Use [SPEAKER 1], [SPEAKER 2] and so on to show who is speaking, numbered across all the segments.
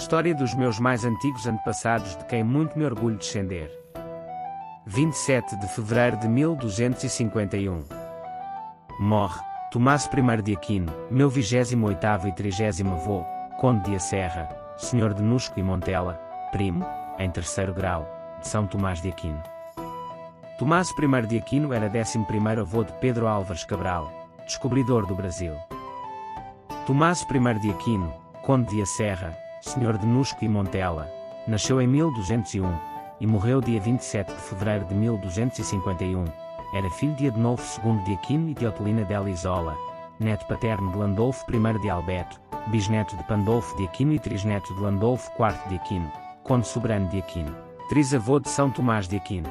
[SPEAKER 1] História dos meus mais antigos antepassados de quem muito me orgulho descender. 27 de fevereiro de 1251. Morre Tomás I de Aquino, meu 28º e 30º avô, Conde de A Serra, Senhor de Nusco e Montela, primo, em terceiro grau, de São Tomás de Aquino. Tomás I de Aquino era 11º avô de Pedro Álvares Cabral, descobridor do Brasil. Tomás I de Aquino, Conde de A Serra, Senhor de Nusco e Montela, nasceu em 1201 e morreu dia 27 de fevereiro de 1251. Era filho de Adonolfo II de Aquino e de Otelina della Isola, neto paterno de Landolfo I de Albeto, bisneto de Pandolfo de Aquino e trisneto de Landolfo IV de Aquino, conde soberano de Aquino, trisavô de São Tomás de Aquino.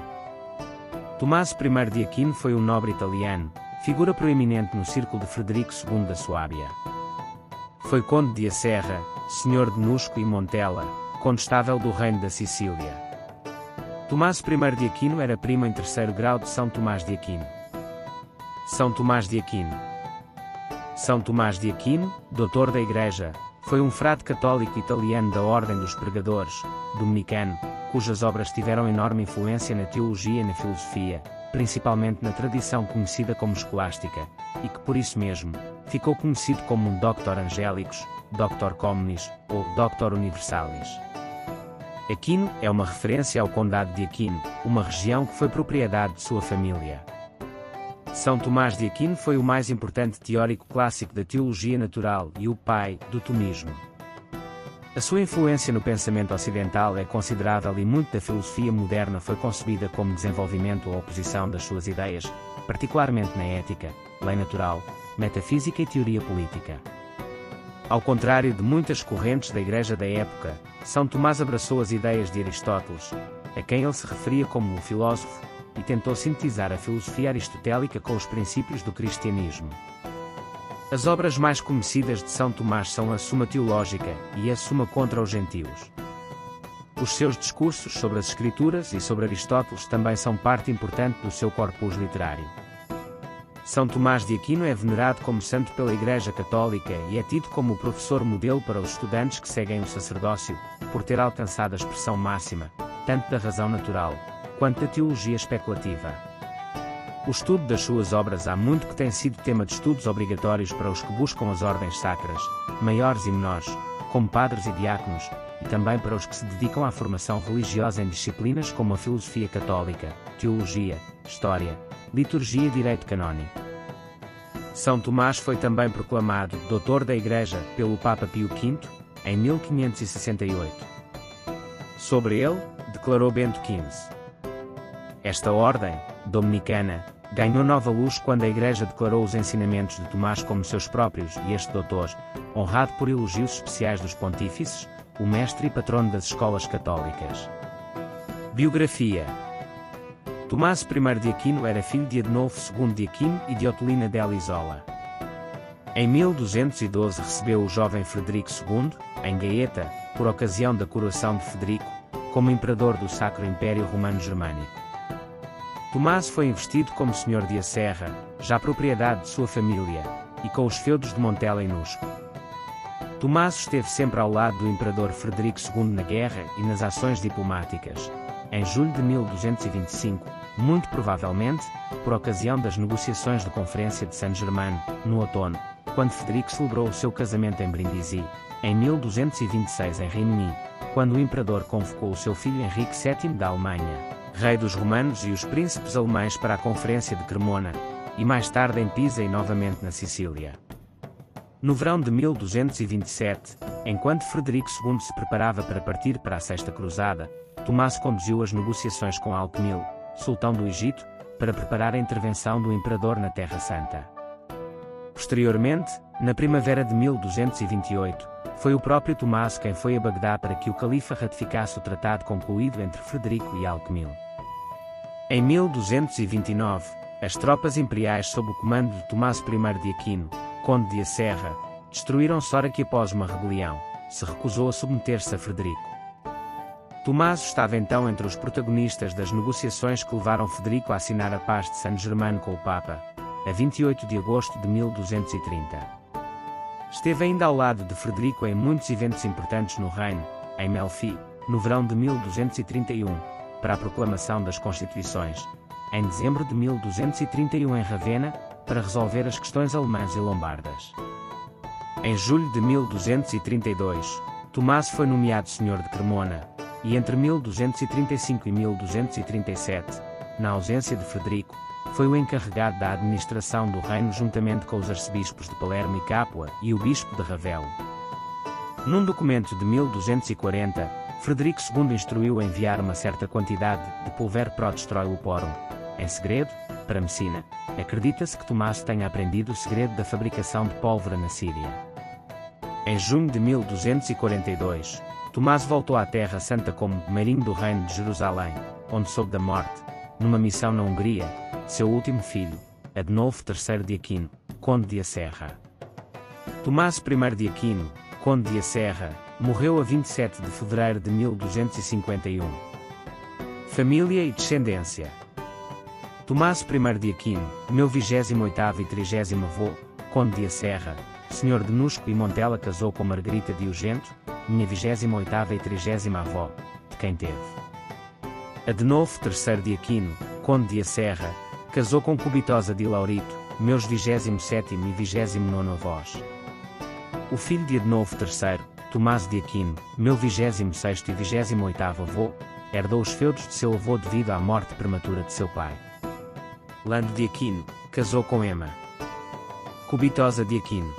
[SPEAKER 1] Tomás I de Aquino foi um nobre italiano, figura proeminente no círculo de Frederico II da Suábia. Foi conde de A Serra, senhor de Nusco e Montela, condestável do reino da Sicília. Tomás I de Aquino era primo em terceiro grau de São Tomás de Aquino. São Tomás de Aquino. São Tomás de Aquino, doutor da Igreja, foi um frade católico italiano da Ordem dos Pregadores, dominicano, cujas obras tiveram enorme influência na teologia e na filosofia, principalmente na tradição conhecida como escolástica, e que por isso mesmo, ficou conhecido como um Doctor Angelicus, Doctor Communis, ou Doctor Universalis. Aquino é uma referência ao Condado de Aquino, uma região que foi propriedade de sua família. São Tomás de Aquino foi o mais importante teórico clássico da teologia natural e o pai do tomismo. A sua influência no pensamento ocidental é considerável e muito da filosofia moderna foi concebida como desenvolvimento ou oposição das suas ideias, particularmente na ética, lei natural, metafísica e teoria política. Ao contrário de muitas correntes da Igreja da época, São Tomás abraçou as ideias de Aristóteles, a quem ele se referia como o filósofo, e tentou sintetizar a filosofia aristotélica com os princípios do cristianismo. As obras mais conhecidas de São Tomás são a Suma Teológica e a Suma contra os Gentios. Os seus discursos sobre as Escrituras e sobre Aristóteles também são parte importante do seu corpus literário. São Tomás de Aquino é venerado como santo pela Igreja Católica e é tido como o professor modelo para os estudantes que seguem o sacerdócio, por ter alcançado a expressão máxima, tanto da razão natural, quanto da teologia especulativa. O estudo das suas obras há muito que tem sido tema de estudos obrigatórios para os que buscam as ordens sacras, maiores e menores, como padres e diáconos, e também para os que se dedicam à formação religiosa em disciplinas como a filosofia católica, teologia, história, liturgia e direito canónico. São Tomás foi também proclamado doutor da Igreja pelo Papa Pio V, em 1568. Sobre ele, declarou Bento XV. Esta ordem, dominicana, ganhou nova luz quando a Igreja declarou os ensinamentos de Tomás como seus próprios e este doutor, honrado por elogios especiais dos pontífices, o mestre e patrono das escolas católicas. Biografia. Tomás I de Aquino era filho de Adonolfo II de Aquino e de Otelina della Isola. Em 1212 recebeu o jovem Frederico II, em Gaeta, por ocasião da coroação de Frederico, como imperador do Sacro Império Romano Germânico. Tomás foi investido como senhor de A Serra, já propriedade de sua família, e com os feudos de Montela e Nusco. Tomás esteve sempre ao lado do imperador Frederico II na guerra e nas ações diplomáticas. Em julho de 1225, muito provavelmente, por ocasião das negociações da Conferência de Saint-Germain, no outono, quando Frederico celebrou o seu casamento em Brindisi, em 1226 em Rimini, quando o imperador convocou o seu filho Henrique VII da Alemanha, rei dos romanos e os príncipes alemães para a Conferência de Cremona, e mais tarde em Pisa e novamente na Sicília. No verão de 1227, enquanto Frederico II se preparava para partir para a Sexta Cruzada, Tomás conduziu as negociações com Alquimil, sultão do Egito, para preparar a intervenção do imperador na Terra Santa. Posteriormente, na primavera de 1228, foi o próprio Tomás quem foi a Bagdá para que o califa ratificasse o tratado concluído entre Frederico e Alquimil. Em 1229, as tropas imperiais sob o comando de Tomás I de Aquino, conde de A Serra, destruíram Sora que após uma rebelião, se recusou a submeter-se a Frederico. Tomás estava então entre os protagonistas das negociações que levaram Frederico a assinar a paz de Saint-Germain com o Papa, a 28 de agosto de 1230. Esteve ainda ao lado de Frederico em muitos eventos importantes no reino, em Melfi, no verão de 1231, para a proclamação das Constituições, em dezembro de 1231 em Ravenna, para resolver as questões alemãs e lombardas. Em julho de 1232, Tomás foi nomeado senhor de Cremona, e entre 1235 e 1237, na ausência de Frederico, foi o encarregado da administração do reino juntamente com os arcebispos de Palermo e Capua e o bispo de Ravello. Num documento de 1240, Frederico II instruiu a enviar uma certa quantidade de pulver protstroiluporum, em segredo, para Messina. Acredita-se que Tomás tenha aprendido o segredo da fabricação de pólvora na Síria. Em junho de 1242, Tomás voltou à Terra Santa como marinho do reino de Jerusalém, onde soube da morte, numa missão na Hungria, seu último filho, Adnolfo III de Aquino, conde de Acerra. Tomás I de Aquino, conde de Acerra, morreu a 27 de fevereiro de 1251. Família e descendência. Tomás I de Aquino, meu 28º e 30º avô, conde de Acerra, senhor de Nusco e Montela, casou com Margarita de Ugento, minha 28ª e 30ª avó, de quem teve. Adnolfo III de Aquino, conde de Acerra, casou com Cubitosa de Laurito, meus 27º e 29º avós. O filho de Adnolfo III, Tomás de Aquino, meu 26º e 28º avô, herdou os feudos de seu avô devido à morte prematura de seu pai. Lando de Aquino, casou com Emma Cubitosa de Aquino.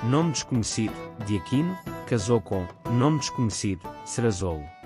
[SPEAKER 1] Nome desconhecido, de Aquino, casou com, nome desconhecido, Cerazolo.